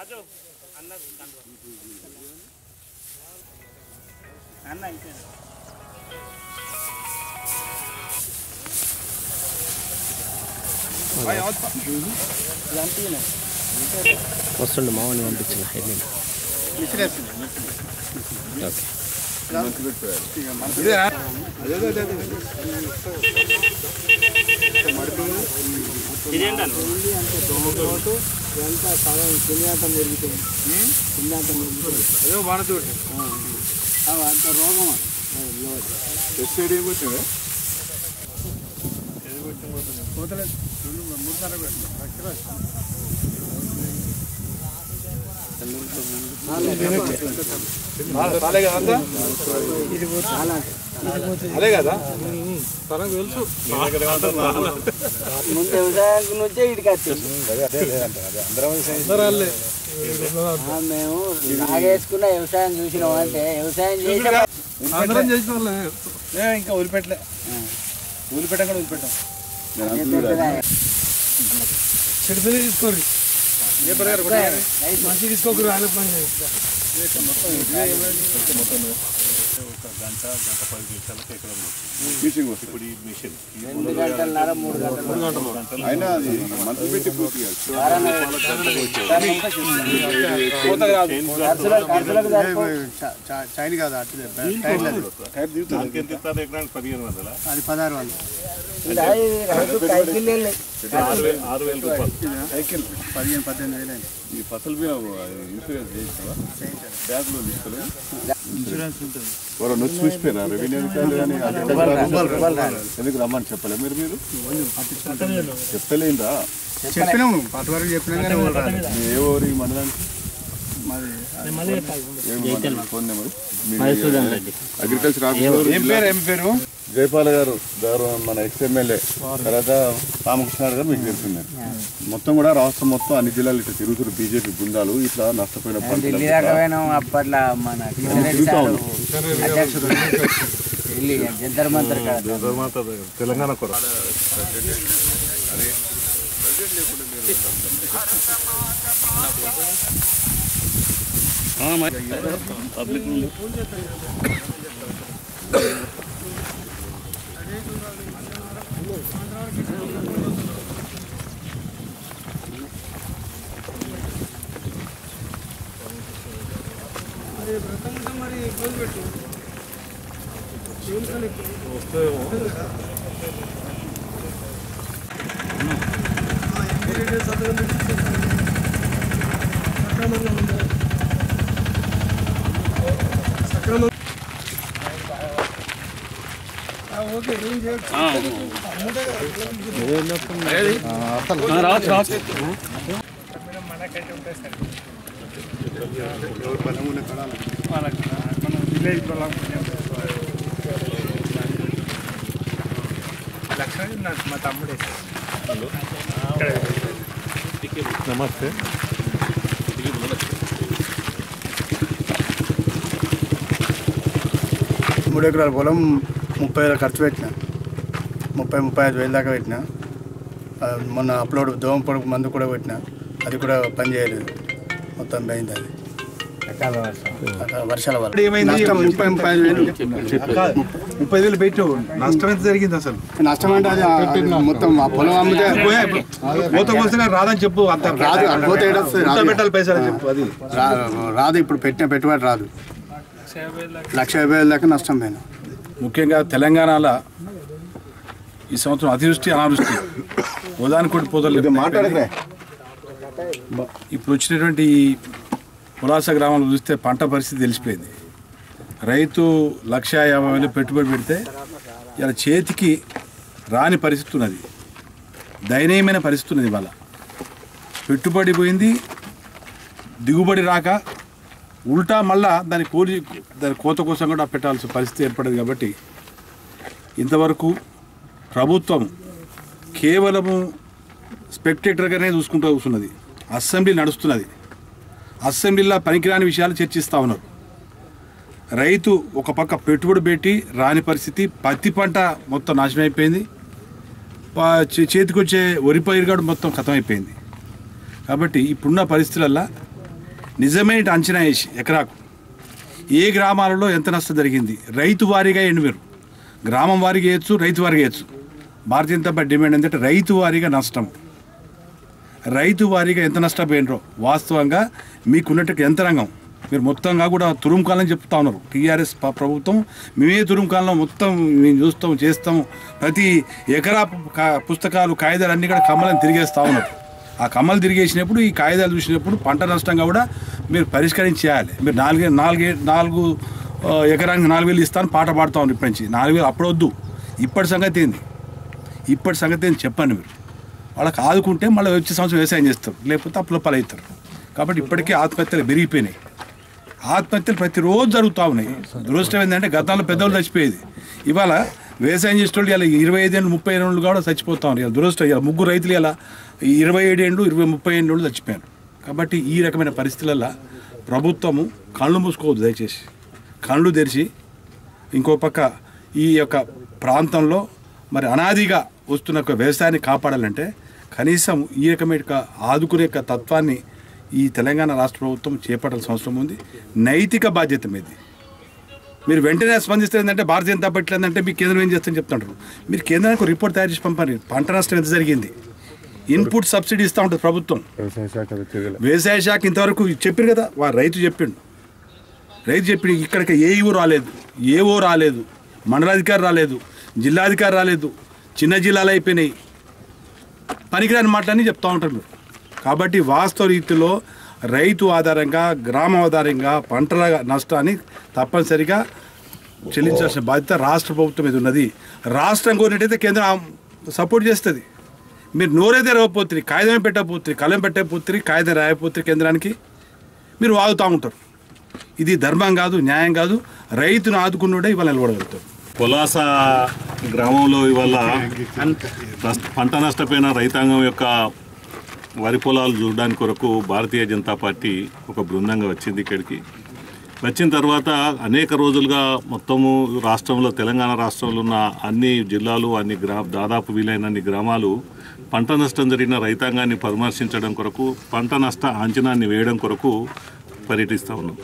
రాజు అన్న అన్న అయిపోయింది. వస్తుండే మామని పంపించిన అంత రోగం అదే కదా తెలుసు వ్యవసాయం నుంచే ఇడికి వచ్చింది. మేము నాగేసుకున్న వ్యవసాయం చూసినాం అంటే వ్యవసాయం చేసి అందరం చేసిన వాళ్ళే. ఇంకా వదిలిపెట్టలే, వదిలిపెట్టాం కూడా వదిలిపెట్టాం. చెడుపుని తీసుకోరు, మంచి తీసుకోకరు. ఆయన పని ఒక గంట 10 నిమిషాలకు ఎకరం ఇప్పుడు ఈ మిషన్ 2 గంటలన్నర 3 గంటలు అయినా అది మంత్రి పెట్టి పూర్తిగా చైన్ కాదు ఎంత ఇస్తారు ఎకరానికి 1500 అది 1600 6,000 రూపాయలు సైకిల్ 15,000-18,000 ఈ ఫసల్ బీమా ఇన్సూరెన్స్ చేస్తావా? బ్యాంకులో తీసుకోలేదు. ఇన్సూరెన్స్ ఉంటుంది. ఎవరో చూసిపోయినా రెవెన్యూ అధికారులు కానీ ఎందుకు రమ్మని చెప్పలే మీరు చెప్తలేదా? చెప్పినాము, పట్టు వరకు చెప్పినాం కానీ ఏ ఊరి మండలానికి అగ్రికల్చర్ ఆఫీసర్ జయపాల్ గారు మన ఎక్స్ఎమ్మెల్యే తర్వాత రామకృష్ణ గారు మీకు తెలిసిందే. మొత్తం కూడా రాష్ట్రం మొత్తం అన్ని జిల్లాలు ఇట్లా తిరుగుతున్న బీజేపీ బృందాలు ఇట్లా నష్టపోయిన అప్పట్లో మన జంతర్ మంతర్ తెలంగాణ కూడా పబ్లిక్ మరి ఇబ్బంది పెట్టు మనకైతే ఉంటాయి సార్ విలేజ్ లక్ష్మణ్ మా తమ్ముడే సార్. నమస్తే. 3 ఎకరాల పొలం 30,000 ఖర్చు పెట్టిన, 30-35 వేలు దాకా పెట్టిన. మొన్న అప్లోడ్ దోమ పొడుగు మందు కూడా పెట్టిన, అది కూడా పని చేయలేదు, మొత్తం పోయింది. అది వర్షాల వల్ల 30,000 పెట్టావు. నష్టం ఎంత జరిగింది అసలు? నష్టం అంటే అది మొత్తం ఆ పొలం అమ్మితే కోత కోస్తే రాదని చెప్పు. అంత పెట్టాలి పైసలు చెప్పు. అది రాదు, ఇప్పుడు పెట్టిన పెట్టుబడి రాదు. 1,50,000 దాకా నష్టం పోయినా. ముఖ్యంగా తెలంగాణలో ఈ సంవత్సరం అతివృష్టి అనావృష్టి ఉదానికి పోతలు మాట్లాడకరే. ఇప్పుడు వచ్చినటువంటి పులాస గ్రామంలో చూస్తే పంట పరిస్థితి తెలిసిపోయింది. రైతు 1,50,000 పెట్టుబడి పెడితే ఇలా చేతికి రాని పరిస్థితి ఉన్నది, దయనీయమైన పరిస్థితి ఉన్నది. ఇవాళ పెట్టుబడి పోయింది, దిగుబడి రాక ఉల్టా మళ్ళా దాని కోత కోసం కూడా పెట్టాల్సిన పరిస్థితి ఏర్పడింది. కాబట్టి ఇంతవరకు ప్రభుత్వం కేవలము స్పెక్టేటర్గానే చూసుకుంటూ కూర్చున్నది. అసెంబ్లీ నడుస్తున్నది, అసెంబ్లీలో పనికిరాని విషయాలు చర్చిస్తూ ఉన్నారు. రైతు ఒక పక్క పెట్టుబడి పెట్టి రాని పరిస్థితి, పత్తి పంట మొత్తం నాశనం అయిపోయింది, చేతికొచ్చే వరి పైరు కూడా మొత్తం ఖతం అయిపోయింది. కాబట్టి ఇప్పుడున్న పరిస్థితులల్లో నిజమైన అంచనా వేసి ఎకరాకు ఏ గ్రామాలలో ఎంత నష్టం జరిగింది రైతు వారీగా వేయండి. మీరు గ్రామం వారీగా వేయచ్చు, రైతు వారీగా వేయచ్చు. భారతీయ జనతా పార్టీ డిమాండ్ ఏంటంటే రైతు వారీగా నష్టం, రైతు వారీగా ఎంత నష్టపోయినరో వాస్తవంగా మీకున్నట్టు యంత్రాంగం మీరు మొత్తంగా కూడా తురుముకాలని చెప్తా ఉన్నారు. టీఆర్ఎస్ ప్రభుత్వం మేమే తురుముకాలంలో మొత్తం మేము చూస్తాం చేస్తాం, ప్రతి ఎకరా పుస్తకాలు కాగితాలు అన్నీ కూడా కమ్మలను తిరిగేస్తూ ఉన్నారు. ఆ కమ్మలు తిరిగేసినప్పుడు ఈ కాగితాలు చూసినప్పుడు పంట నష్టంగా కూడా మీరు పరిష్కరించేయాలి. మీరు 4 ఎకరానికి 4,000 ఇస్తాను పాట పాడుతూ ఉన్నారు. ఇప్పటి నుంచి 4,000 అప్పుడొద్దు. ఇప్పటి సంగతి ఏంది చెప్పండి. మీరు వాళ్ళకి ఆదుకుంటే మళ్ళీ వచ్చే సంవత్సరం వ్యవసాయం చేస్తారు, లేకపోతే అప్పుల పాలవుతారు. కాబట్టి ఇప్పటికే ఆత్మహత్యలు పెరిగిపోయినాయి. ఆత్మహత్యలు ప్రతిరోజు జరుగుతూ ఉన్నాయి. దురదృష్టం ఏంటంటే గతంలో పెద్దవాళ్ళు చచ్చిపోయేది, ఇవాళ వ్యవసాయం చేసేటోళ్ళు ఇలా 25 ఏళ్ళు 30 ఏళ్ళు కూడా చచ్చిపోతా ఉన్నారు. ఇలా దురదృష్టం, ఇలా 3 రైతులు ఇలా 27 ఏళ్ళు 30 ఏళ్ళు చచ్చిపోయారు. కాబట్టి ఈ రకమైన పరిస్థితులలో ప్రభుత్వము కళ్ళు మూసుకోవద్దు, దయచేసి కళ్ళు తెరిచి ఇంకో పక్క ఈ యొక్క ప్రాంతంలో మరి అనాదిగా వస్తున్న ఒక వ్యవసాయాన్ని కాపాడాలంటే కనీసం ఈ రకమైన ఆదుకునే తత్వాన్ని ఈ తెలంగాణ రాష్ట్ర ప్రభుత్వం చేపట్టాల్సిన అవసరం ఉంది. నైతిక బాధ్యత మీది. మీరు వెంటనే స్పందిస్తే ఏంటంటే భారతీయ జనతా పార్టీ ఏంటంటే మీ కేంద్రం ఏం చేస్తుందని చెప్తుంటారు. మీరు కేంద్రానికి రిపోర్ట్ తయారు చేసి పంపండి. పంట నష్టం ఎంత జరిగింది, ఇన్పుట్ సబ్సిడీ ఇస్తూ ఉంటుంది ప్రభుత్వం. వ్యవసాయ శాఖ ఇంతవరకు చెప్పారు కదా, రైతు చెప్పిండు ఇక్కడికి ఏఓ రాలేదు, మండలాధికారి రాలేదు, జిల్లాధికారి రాలేదు, చిన్న జిల్లాలు అయిపోయినాయి, పనికిరాని మాటలని చెప్తూ ఉంటారు మీరు. కాబట్టి వాస్తవ రీతిలో రైతు ఆధారంగా గ్రామం ఆధారంగా పంటల నష్టాన్ని తప్పనిసరిగా చెల్లించాల్సిన బాధ్యత రాష్ట్ర ప్రభుత్వం మీద ఉన్నది. రాష్ట్రం కోరినట్టయితే కేంద్రం సపోర్ట్ చేస్తుంది. మీరు నోరైతే రాకపోతుంది, కాగితం పెట్టకపోతుంది, కలం పెట్టకపోతుంది, కాగితం రాయకపోతుంది, కేంద్రానికి మీరు వాగుతూ ఉంటారు. ఇది ధర్మం కాదు, న్యాయం కాదు. రైతును ఆదుకున్నోడే ఇవాళ నిలబడగలుగుతారు. పొలాస గ్రామంలో ఇవాళ పంట నష్టపోయిన రైతాంగం యొక్క వరి పొలాలు చూడడానికి కొరకు భారతీయ జనతా పార్టీ ఒక బృందంగా వచ్చింది. ఇక్కడికి వచ్చిన తర్వాత అనేక రోజులుగా మొత్తము రాష్ట్రంలో తెలంగాణ రాష్ట్రంలో ఉన్న అన్ని జిల్లాలు దాదాపు వీలైనన్ని గ్రామాలు పంట నష్టం జరిగిన రైతాంగాన్ని పరామర్శించడం కొరకు, పంట నష్ట అంచనాన్ని వేయడం కొరకు పర్యటిస్తూ ఉన్నాం.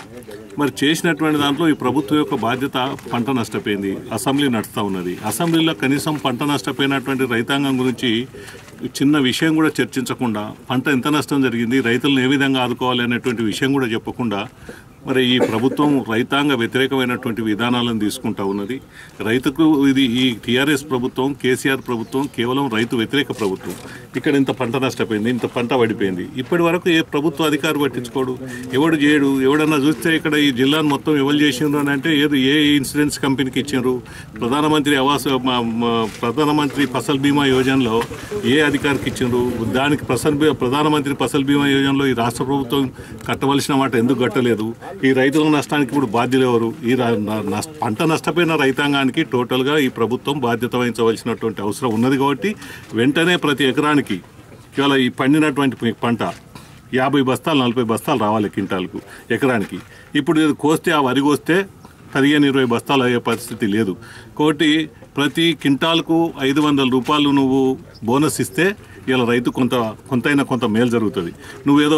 మరి చేసినటువంటి దాంట్లో ఈ ప్రభుత్వం యొక్క బాధ్యత పంట నష్టపోయింది, అసెంబ్లీ నడుస్తూ ఉన్నది. అసెంబ్లీలో కనీసం పంట నష్టపోయినటువంటి రైతాంగం గురించి చిన్న విషయం కూడా చర్చించకుండా, పంట ఎంత నష్టం జరిగింది, రైతులను ఏ విధంగా ఆదుకోవాలి అనేటువంటి విషయం కూడా చెప్పకుండా మరి ఈ ప్రభుత్వం రైతాంగ వ్యతిరేకమైనటువంటి విధానాలను తీసుకుంటా ఉన్నది. రైతుకు ఈ టీఆర్ఎస్ ప్రభుత్వం, కేసీఆర్ ప్రభుత్వం కేవలం రైతు వ్యతిరేక ప్రభుత్వం. ఇక్కడ ఇంత పంట నష్టపోయింది, ఇంత పంట పడిపోయింది, ఇప్పటి వరకు ఏ ప్రభుత్వ అధికారి పట్టించుకోడు, ఎవడు చేయడు. ఎవడన్నా చూస్తే ఇక్కడ ఈ జిల్లాను మొత్తం ఎవరు చేసిండ్రు అని అంటే ఏ ఇన్సూరెన్స్ కంపెనీకి ఇచ్చిండ్రు, ప్రధానమంత్రి ఫసల్ బీమా యోజనలో ఏ అధికారికి ఇచ్చిండ్రు, దానికి ప్రధానమంత్రి ఫసల్ బీమా యోజనలో ఈ రాష్ట్ర ప్రభుత్వం కట్టవలసిన మాట ఎందుకు కట్టలేదు, ఈ రైతుల నష్టానికి ఇప్పుడు బాధ్యులు ఎవరు, ఈ పంట నష్టపోయిన రైతాంగానికి టోటల్గా ఈ ప్రభుత్వం బాధ్యత వహించవలసినటువంటి అవసరం ఉన్నది. కాబట్టి వెంటనే ప్రతి ఎకరానికి ఇవాళ ఈ పండినటువంటి పంట 50 బస్తాలు 40 బస్తాలు రావాలి క్వింటాల్కు ఎకరానికి. ఇప్పుడు కోస్తే ఆ వరి కోస్తే 15-20 బస్తాలు అయ్యే పరిస్థితి లేదు. కాబట్టి ప్రతి క్వింటాల్కు 500 రూపాయలు నువ్వు బోనస్ ఇస్తే ఇలా రైతు కొంత మేలు జరుగుతుంది. నువ్వేదో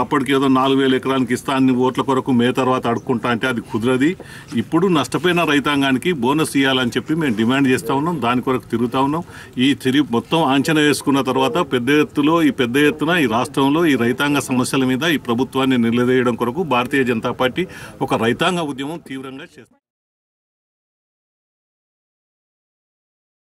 అప్పటికేదో 4,000 ఎకరానికి ఇస్తా అని ఓట్ల కొరకు తర్వాత అడుక్కుంటా అంటే అది కుదరది. ఇప్పుడు నష్టపోయిన రైతాంగానికి బోనస్ ఇవ్వాలని చెప్పి మేము డిమాండ్ చేస్తూ ఉన్నాం. దాని కొరకు తిరుగుతూ ఉన్నాం. మొత్తం అంచనా వేసుకున్న తర్వాత పెద్ద ఎత్తున ఈ రాష్ట్రంలో ఈ రైతాంగ సమస్యల మీద ఈ ప్రభుత్వాన్ని నిలదీయడం కొరకు భారతీయ జనతా పార్టీ ఒక రైతాంగ ఉద్యమం తీవ్రంగా చేస్తుంది.